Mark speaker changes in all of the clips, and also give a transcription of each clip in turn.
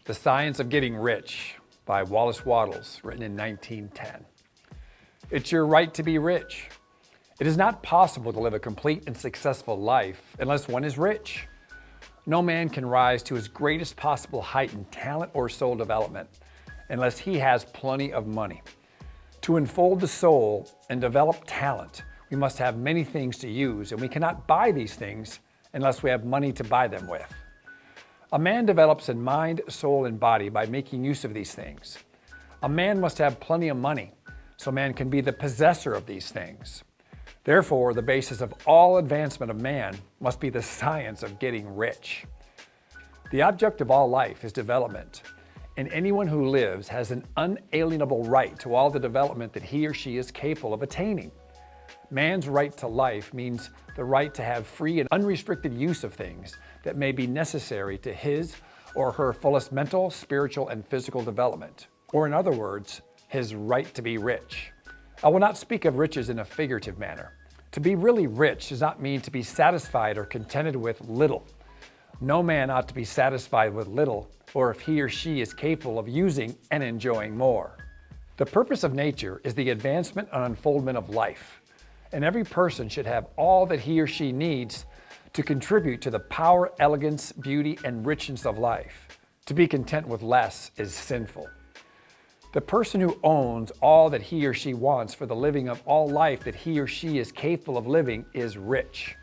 Speaker 1: The Science of Getting Rich by Wallace, written in 1910. It's your right to be rich. It is not possible to live a complete and successful life unless one is rich. No man can rise to his greatest possible height in talent or soul development unless he has plenty of money. To unfold the soul and develop talent, we must have many things to use, and we cannot buy these things unless we have money to buy them with. A man develops in mind, soul, and body by making use of these things. A man must have plenty of money so man can be the possessor of these things. Therefore, the basis of all advancement of man must be the science of getting rich. The object of all life is development, and anyone who lives has an unalienable right to all the development that he or she is capable of attaining. Man's right to life means the right to have free and unrestricted use of things that may be necessary to his or her fullest mental, spiritual, and physical development. Or in other words, his right to be rich. I will not speak of riches in a figurative manner. To be really rich does not mean to be satisfied or contented with little. No man ought to be satisfied with little, or if he or she is capable of using and enjoying more. The purpose of nature is the advancement and unfoldment of life, and every person should have all that he or she needs to contribute to the power, elegance, beauty, and richness of life. To be content with less is sinful. The person who owns all that he or she wants for the living of all life that he or she is capable of living is rich.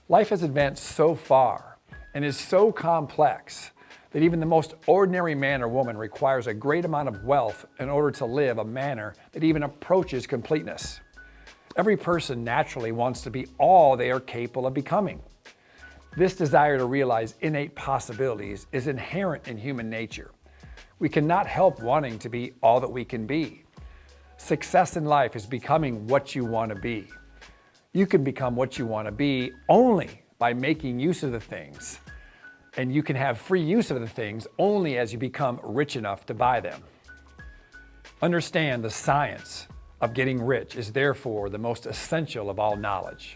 Speaker 1: Life has advanced so far and is so complex that even the most ordinary man or woman requires a great amount of wealth in order to live a manner that even approaches completeness. Every person naturally wants to be all they are capable of becoming. This desire to realize innate possibilities is inherent in human nature. We cannot help wanting to be all that we can be. Success in life is becoming what you want to be. You can become what you want to be only by making use of the things, and you can have free use of the things only as you become rich enough to buy them. Understand the science of getting rich is therefore the most essential of all knowledge.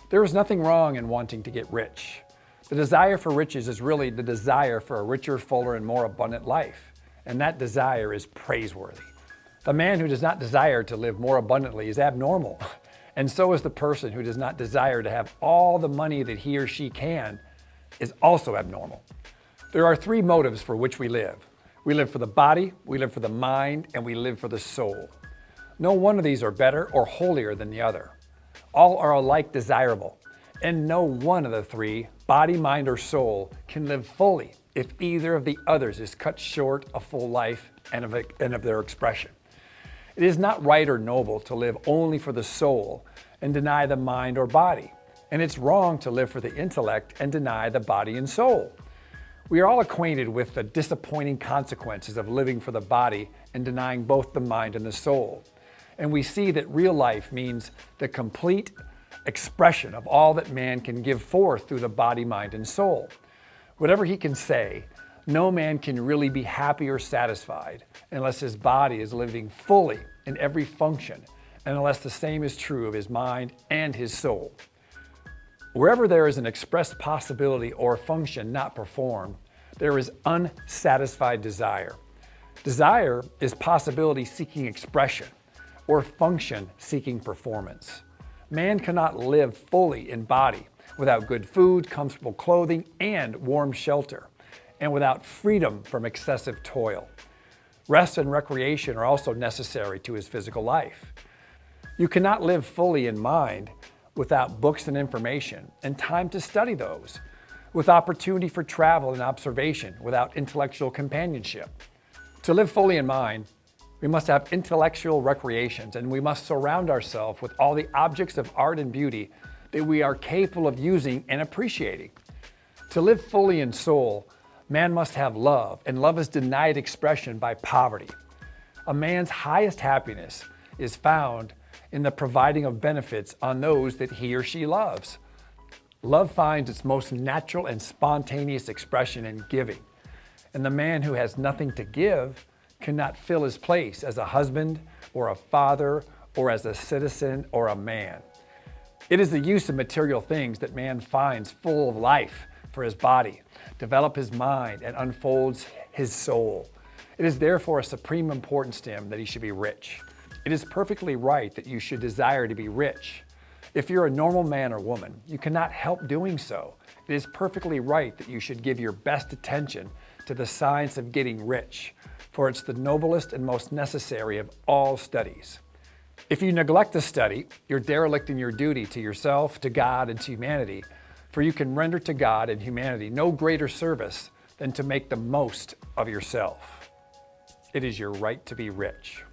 Speaker 1: There is nothing wrong in wanting to get rich. The desire for riches is really the desire for a richer, fuller, and more abundant life, and that desire is praiseworthy. The man who does not desire to live more abundantly is abnormal, and so is the person who does not desire to have all the money that he or she can is also abnormal. There are three motives for which we live. We live for the body, we live for the mind, and we live for the soul. No one of these are better or holier than the other. All are alike desirable, and no one of the three, body, mind, or soul, can live fully if either of the others is cut short of full life and of their expression. It is not right or noble to live only for the soul and deny the mind or body, and it's wrong to live for the intellect and deny the body and soul. We are all acquainted with the disappointing consequences of living for the body and denying both the mind and the soul. And we see that real life means the complete expression of all that man can give forth through the body, mind, and soul. Whatever he can say, no man can really be happy or satisfied unless his body is living fully in every function, and unless the same is true of his mind and his soul. Wherever there is an expressed possibility or function not performed, there is unsatisfied desire. Desire is possibility seeking expression, or function seeking performance. Man cannot live fully in body without good food, comfortable clothing, and warm shelter, and without freedom from excessive toil. Rest and recreation are also necessary to his physical life. You cannot live fully in mind without books and information and time to study those, with opportunity for travel and observation without intellectual companionship. To live fully in mind, we must have intellectual recreations, and we must surround ourselves with all the objects of art and beauty that we are capable of using and appreciating. To live fully in soul, man must have love, and love is denied expression by poverty. A man's highest happiness is found in the providing of benefits on those that he or she loves. Love finds its most natural and spontaneous expression in giving, and the man who has nothing to give cannot fill his place as a husband or a father or as a citizen or a man. It is the use of material things that man finds full of life for his body, develop his mind, and unfolds his soul. It is therefore of supreme importance to him that he should be rich. It is perfectly right that you should desire to be rich. If you're a normal man or woman, you cannot help doing so. It is perfectly right that you should give your best attention to the science of getting rich, for it's the noblest and most necessary of all studies. If you neglect the study, you're derelict in your duty to yourself, to God, and to humanity, for you can render to God and humanity no greater service than to make the most of yourself. It is your right to be rich.